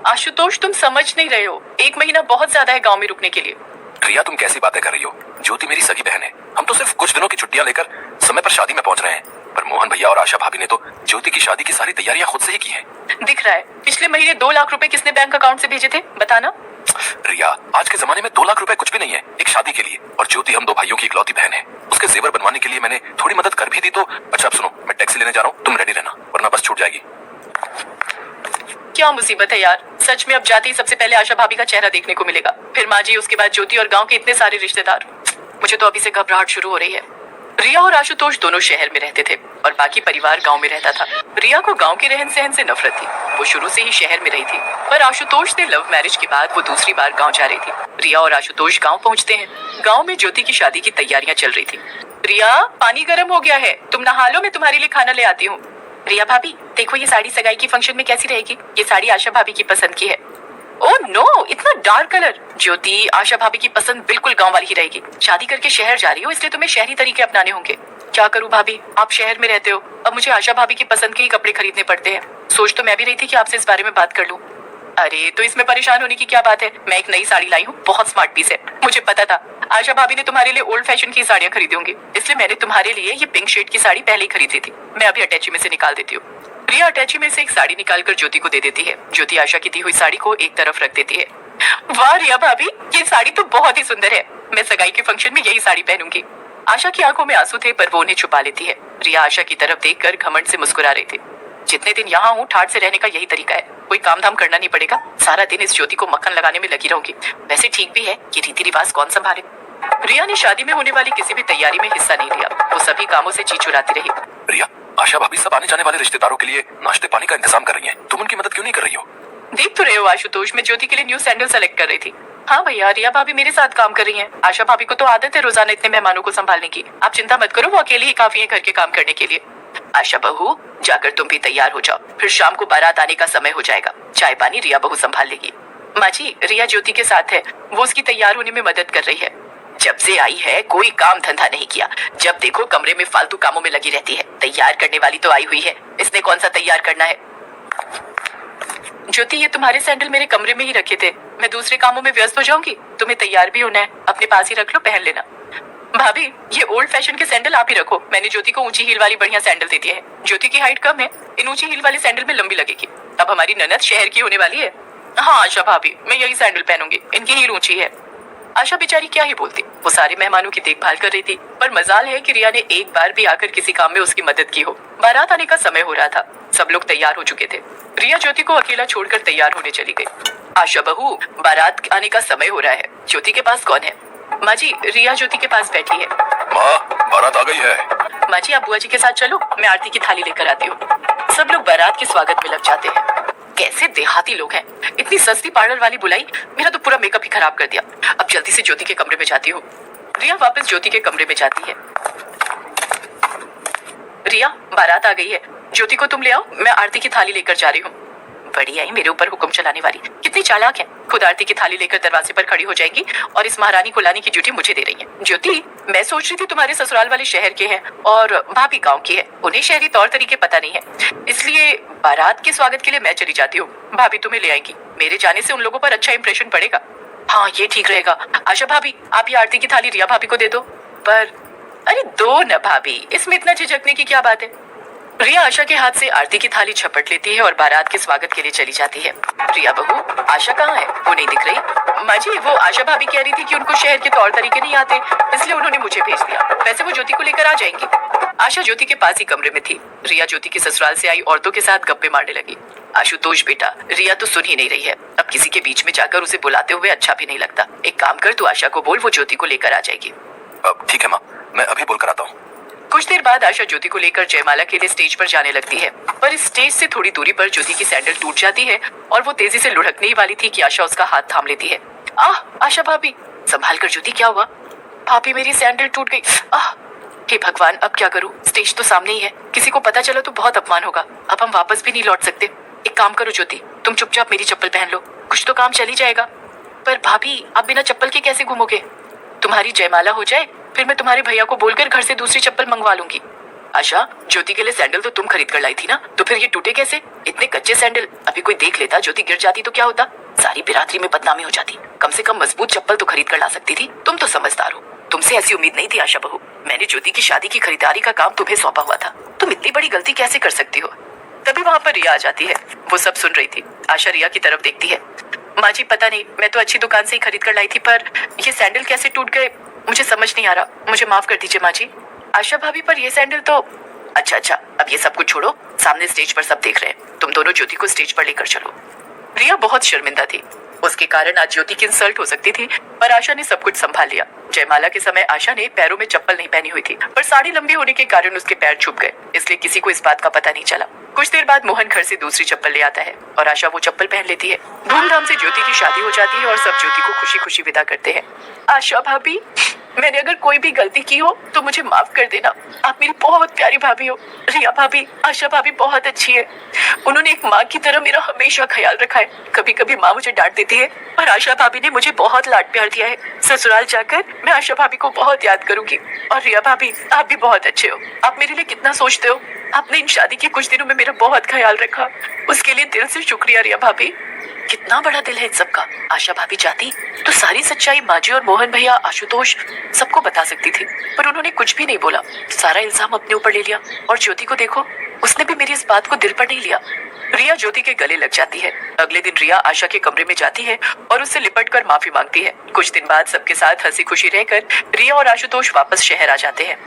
आशुतोष तुम समझ नहीं रहे हो, 1 महीना बहुत ज्यादा है गांव में रुकने के लिए। रिया तुम कैसी बातें कर रही हो? ज्योति मेरी सगी बहन है। हम तो सिर्फ कुछ दिनों की छुट्टियां लेकर समय पर शादी में पहुंच रहे हैं। पर मोहन भैया और आशा भाभी ने तो ज्योति की शादी की सारी तैयारियां खुद से ही की हैं। दिख रहा है, पिछले महीने 2 लाख रुपए किसने बैंक अकाउंट से भेजे थे बताना। रिया आज के जमाने में 2 लाख रुपए कुछ भी नहीं है एक शादी के लिए। और ज्योति हम 2 भाइयों की इकलौती बहन है। उसके जेवर बनवाने के लिए मैंने थोड़ी मदद कर भी दी तो। अच्छा अब सुनो, मैं टैक्सी लेने जा रहा हूँ, तुम रेडी रहना वरना बस छूट जाएगी। क्या मुसीबत है यार, सच में अब जाते ही सबसे पहले आशा भाभी का चेहरा देखने को मिलेगा, फिर माँ जी, उसके बाद ज्योति और गांव के इतने सारे रिश्तेदार। मुझे तो अभी से घबराहट शुरू हो रही है। रिया और आशुतोष दोनों शहर में रहते थे और बाकी परिवार गांव में रहता था। रिया को गांव के रहन सहन से नफरत थी, वो शुरू से ही शहर में रही थी। पर आशुतोष से लव मैरिज के बाद वो दूसरी बार गांव जा रही थी। रिया और आशुतोष गांव पहुंचते हैं। गांव में ज्योति की शादी की तैयारियां चल रही थी। रिया पानी गर्म हो गया है, तुम नहा लो, मैं तुम्हारे लिए खाना ले आती हूँ। रिया भाभी देखो, ये साड़ी सगाई की फंक्शन में कैसी रहेगी? ये साड़ी आशा भाभी की पसंद की है। ओह नो, इतना डार्क कलर। ज्योति, आशा भाभी की पसंद बिल्कुल गांव वाली ही रहेगी। शादी करके शहर जा रही हो इसलिए तुम्हें शहरी तरीके अपनाने होंगे। क्या करूं भाभी, आप शहर में रहते हो, अब मुझे आशा भाभी की पसंद के ही कपड़े खरीदने पड़ते हैं। सोच तो मैं भी रही थी कि आपसे इस बारे में बात कर लूं। अरे तो इसमें परेशान होने की क्या बात है, मैं एक नई साड़ी लाई हूँ, बहुत स्मार्ट पीस है। मुझे पता था आशा भाभी ने तुम्हारे लिए ओल्ड फैशन की साड़ियां खरीदी होंगी, इसलिए मैंने तुम्हारे लिए ये पिंक शेड की साड़ी पहले ही खरीदी थी। मैं अभी अटैची में से निकाल देती हूँ। रिया अटैची में से एक साड़ी निकालकर ज्योति को दे देती है। ज्योति आशा की दी हुई साड़ी को एक तरफ रख देती है। वाह रिया भाभी, ये साड़ी तो बहुत ही सुंदर है, मैं सगाई के फंक्शन में यही साड़ी पहनूंगी। आशा की आंखों में आंसू थे पर वो उन्हें छुपा लेती है। रिया आशा की तरफ देखकर घमंड से मुस्कुरा रही थी। जितने दिन यहाँ हूँ ठाठ से रहने का यही तरीका है, कोई काम धाम करना नहीं पड़ेगा, सारा दिन इस ज्योति को मक्खन लगाने में लगी रहूंगी। वैसे ठीक भी है, ये रीति रिवाज कौन संभाले। रिया ने शादी में होने वाली किसी भी तैयारी में हिस्सा नहीं लिया, वो सभी कामों से चीचुराती रही। रिया, आशा भाभी सब आने जाने वाले रिश्तेदारों के लिए नाश्ते पानी का इंतजाम कर रही हैं, तुम उनकी मदद क्यों नहीं कर रही हो? देख तो रहे हो आशुतोष, मैं ज्योति के लिए न्यू सैंडल सेलेक्ट कर रही थी। हाँ भैया, रिया भाभी मेरे साथ काम कर रही हैं। आशा भाभी को तो आदत है रोजाना इतने मेहमानों को संभालने की, आप चिंता मत करो, वो अकेले ही काफी है घर के काम करने के लिए। आशा बहू, जाकर तुम भी तैयार हो जाओ, फिर शाम को बारात आने का समय हो जाएगा, चाय पानी रिया बहू संभाल लेगी। माँ जी, रिया ज्योति के साथ है, वो उसकी तैयार होने में मदद कर रही है। जब से आई है कोई काम धंधा नहीं किया, जब देखो कमरे में फालतू कामों में लगी रहती है। तैयार करने वाली तो आई हुई है, इसने कौन सा तैयार करना है। ज्योति, ये तुम्हारे सैंडल मेरे कमरे में ही रखे थे, मैं दूसरे कामों में व्यस्त हो जाऊंगी, तुम्हें तैयार भी होना है, अपने पास ही रख लो, पहन लेना। भाभी, ये ओल्ड फैशन के सैंडल आप ही रखो, मैंने ज्योति को ऊंची हील वाली बढ़िया सैंडल दे दिए है। ज्योति की हाइट कम है, इन ऊंची हील वाले सैंडल में लंबी लगेगी। अब हमारी ननद शहर की होने वाली है। हाँ आशा भाभी, मैं यही सैंडल पहनूंगी, इनकी हील ऊंची है। आशा बेचारी क्या ही बोलती, वो सारे मेहमानों की देखभाल कर रही थी। पर मजाल है कि रिया ने एक बार भी आकर किसी काम में उसकी मदद की हो। बारात आने का समय हो रहा था, सब लोग तैयार हो चुके थे। रिया ज्योति को अकेला छोड़कर तैयार होने चली गई। आशा बहू, बारात आने का समय हो रहा है, ज्योति के पास कौन है? माँ जी, रिया ज्योति के पास बैठी है। माँ, बारात आ गई है। माँ जी, आप बुआ जी के साथ चलो, मैं आरती की थाली लेकर आती हूँ। सब लोग बारात के स्वागत में लग जाते हैं। कैसे देहाती लोग हैं, इतनी सस्ती पार्लर वाली बुलाई, मेरा तो पूरा मेकअप ही खराब कर दिया। अब जल्दी से ज्योति के कमरे में जाती हूँ। रिया वापस ज्योति के कमरे में जाती है। रिया, बारात आ गई है, ज्योति को तुम ले आओ, मैं आरती की थाली लेकर जा रही हूँ। बढ़िया ही मेरे ऊपर हुक्म चलाने वाली, कितनी चालाक है, खुद आरती की थाली लेकर दरवाजे पर खड़ी हो जाएगी और इस महारानी को लाने की ड्यूटी मुझे दे रही है। ज्योति, मैं सोच रही थी तुम्हारे ससुराल वाले शहर के हैं और भाभी गांव की है, उन्हें शहरी तौर तरीके पता नहीं है, इसलिए बारात के स्वागत के लिए मैं चली जाती हूँ, भाभी तुम्हें ले आएगी, मेरे जाने से उन लोगों पर अच्छा इंप्रेशन पड़ेगा। हाँ ये ठीक रहेगा। आशा भाभी, आप ये आरती की थाली रिया भाभी को दे दो। पर अरे दो न भाभी, इसमें इतना झिझकने की क्या बात है। रिया आशा के हाथ से आरती की थाली झपट लेती है और बारात के स्वागत के लिए चली जाती है। रिया बहू, आशा कहाँ है, वो नहीं दिख रही। माँ जी, वो आशा भाभी कह रही थी कि उनको शहर के तौर तरीके नहीं आते, इसलिए उन्होंने मुझे भेज दिया, वैसे वो ज्योति को लेकर आ जाएंगी। आशा ज्योति के पास ही कमरे में थी। रिया ज्योति के ससुराल से आई औरतों के साथ गप्पे मारने लगी। आशुतोष बेटा, रिया तो सुन ही नहीं रही है, अब किसी के बीच में जाकर उसे बुलाते हुए अच्छा भी नहीं लगता। एक काम कर, तू आशा को बोल, वो ज्योति को लेकर आ जाएगी। ठीक है माँ, मैं अभी बोल कर आता हूँ। कुछ देर बाद आशा ज्योति को लेकर जयमाला के लिए स्टेज पर जाने लगती है, पर इस स्टेज से थोड़ी दूरी पर ज्योति की सैंडल टूट जाती है और वो तेजी से लुढ़कने ही वाली थी कि आशा उसका हाथ थाम लेती है। आह आशा भाभी, संभाल कर ज्योति, क्या हुआ? भाभी मेरी सैंडल टूट गई। आह, हे भगवान, अब क्या करूं, स्टेज तो सामने ही है, किसी को पता चला तो बहुत अपमान होगा, अब हम वापस भी नहीं लौट सकते। एक काम करो ज्योति, तुम चुपचाप मेरी चप्पल पहन लो, कुछ तो काम चल ही जाएगा। पर भाभी, आप बिना चप्पल के कैसे घूमोगे? तुम्हारी जयमाला हो जाए, फिर मैं तुम्हारे भैया को बोलकर घर से दूसरी चप्पल मंगवा लूंगी। आशा, ज्योति के लिए सैंडल तो तुम खरीद कर लाई थी ना, तो फिर ये टूटे कैसे? इतने कच्चे सैंडल, अभी कोई देख लेता, ज्योति गिर जाती तो क्या होता? सारी बिरादरी में बदनामी हो जाती। कम से कम मजबूत चप्पल तो खरीद कर ला सकती थी। तुम तो समझदार हो, तुमसे ऐसी उम्मीद नहीं थी आशा बहू। मैंने ज्योति की शादी की खरीदारी का काम तुम्हें सौंपा हुआ था, तुम इतनी बड़ी गलती कैसे कर सकती हो? तभी वहाँ पर रिया आ जाती है। वो सब सुन रही थी। आशा रिया की तरफ देखती है। माँ जी पता नहीं, मैं तो अच्छी दुकान से ही खरीद कर लाई थी, पर ये सैंडल कैसे टूट गए मुझे समझ नहीं आ रहा। मुझे माफ कर दीजिए माँ जी। आशा भाभी, पर ये सैंडल तो... अच्छा, अब ये सब कुछ छोड़ो, सामने स्टेज पर सब देख रहे हैं, तुम दोनों ज्योति को स्टेज पर लेकर चलो। रिया बहुत शर्मिंदा थी। उसके कारण आज ज्योति की इंसल्ट हो सकती थी, पर आशा ने सब कुछ संभाल लिया। जयमाला के समय आशा ने पैरों में चप्पल नहीं पहनी हुई थी, पर साड़ी लंबी होने के कारण उसके पैर छुप गए, इसलिए किसी को इस बात का पता नहीं चला। कुछ देर बाद मोहन घर से दूसरी चप्पल ले आता है और आशा वो चप्पल पहन लेती है। धूमधाम से ज्योति की शादी हो जाती है और सब ज्योति को खुशी खुशी विदा करते हैं। आशा भाभी, मैंने अगर कोई भी गलती की हो तो मुझे माफ कर देना। आप मेरी बहुत प्यारी भाभी हो। रिया भाभी, आशा भाभी बहुत अच्छी है। उन्होंने एक माँ की तरह मेरा हमेशा ख्याल रखा है। कभी कभी माँ मुझे डांट देती है, पर आशा भाभी ने मुझे बहुत लाड प्यार दिया है। ससुराल जाकर मैं आशा भाभी को बहुत याद करूंगी। और रिया भाभी, आप भी बहुत अच्छे हो। आप मेरे लिए कितना सोचते हो। आपने इन शादी के कुछ दिनों में मेरा बहुत ख्याल रखा, उसके लिए दिल से शुक्रिया रिया भाभी। कितना बड़ा दिल है इन सबका। आशा भाभी चाहती तो सारी सच्चाई माजी और मोहन भैया, आशुतोष सबको बता सकती थी, पर उन्होंने कुछ भी नहीं बोला। सारा इल्जाम अपने ऊपर ले लिया। और ज्योति को देखो, उसने भी मेरी इस बात को दिल पर नहीं लिया। रिया ज्योति के गले लग जाती है। अगले दिन रिया आशा के कमरे में जाती है और उससे लिपट कर माफी मांगती है। कुछ दिन बाद सबके साथ हंसी खुशी रहकर रिया और आशुतोष वापस शहर आ जाते हैं।